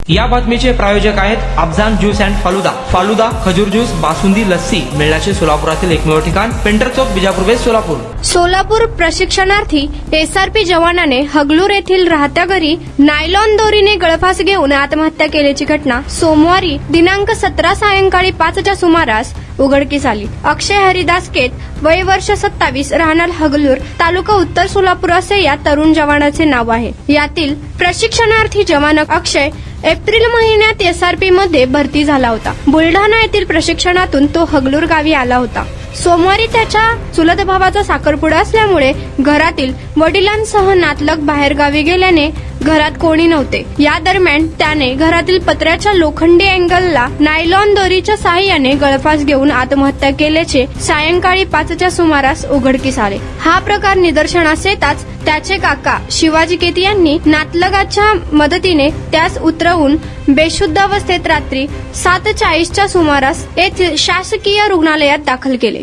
या बातमीचे प्रायोजक आहेत अफजान ज्यूस अँड फालुदा. फालुदा, खजूर ज्यूस, बासुंदी, लस्सी मिळण्याचे सोलापुरातील एकमेव ठिकाण. पेंटर चौक, बिजापूर वेस्ट, सोलापूर. सोलापूर प्रशिक्षणार्थी एसआरपी जवानाने हगलूर येथील राहत्या घरी नायलॉन दोरीने गळफास घेऊन आत्महत्या केल्याची घटना सोमवारी दिनांक 17 सायंकाळी 5च्या सुमारास उघडकीस आली. अक्षय हरिदास केत, वय वर्ष 27, राहणार हगलूर, तालुका उत्तर सोलापूर असे या तरुण जवानाचे नाव आहे. यातील प्रशिक्षणार्थी जवान अक्षय एप्रिल महिन्यात एसआरपी मध्ये भरती झाला होता. बुलढाणा येथील प्रशिक्षणातून तो हगलूर गावी आला होता. सोमवारी त्याच्या चुलत भावाचा साखरपुडा असल्यामुळे घरातील वडिलांसह नातलग बाहेर गावी गेल्याने घरात कोणी नव्हते. या दरम्यान त्याने घरातील पत्र्याच्या लोखंडी अँगलला नायलॉन दोरीच्या साहाय्याने गळफास घेऊन आत्महत्या केल्याचे सायंकाळी 5च्या सुमारास उघडकीस आले. हा प्रकार निदर्शनास येताच त्याचे काका शिवाजी केत यांनी नातलगाच्या मदतीने त्यास उतरवून बेशुद्ध अवस्थेत रात्री 7:40च्या सुमारास येथील शासकीय रुग्णालयात दाखल केले.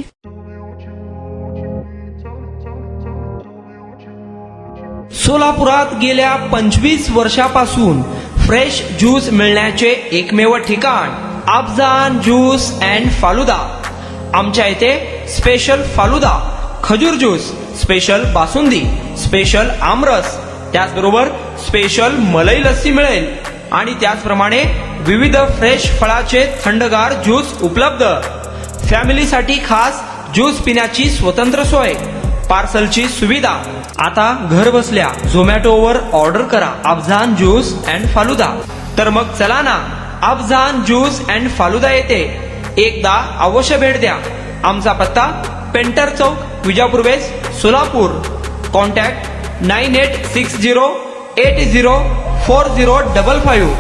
सोलापुरात गेल्या 25 वर्षापासून फ्रेश ज्यूस मिळण्याचे एकमेव ठिकाण अफजान ज्यूस अँड फालुदा. आमच्या इथे स्पेशल फालुदा, खजूर ज्यूस, स्पेशल बासुंदी, स्पेशल आमरस, त्याचबरोबर स्पेशल मलाई लस्सी मिळेल आणि त्याचप्रमाणे विविध फ्रेश फळाचे थंडगार ज्यूस उपलब्ध. फॅमिलीसाठी खास ज्यूस पिण्याची स्वतंत्र सोय, पार्सलची सुविधा. आता घर बसल्या झोमॅटोवर ऑर्डर करा अफजान ज्यूस अँड फालुदा. तर मग चला ना अफजान ज्यूस अँड फालुदा येथे एकदा अवश्य भेट द्या. आमचा पत्ता पेंटर चौक, बिजापूर वेस्ट, सोलापूर. कॉन्टॅक्ट 9860804055.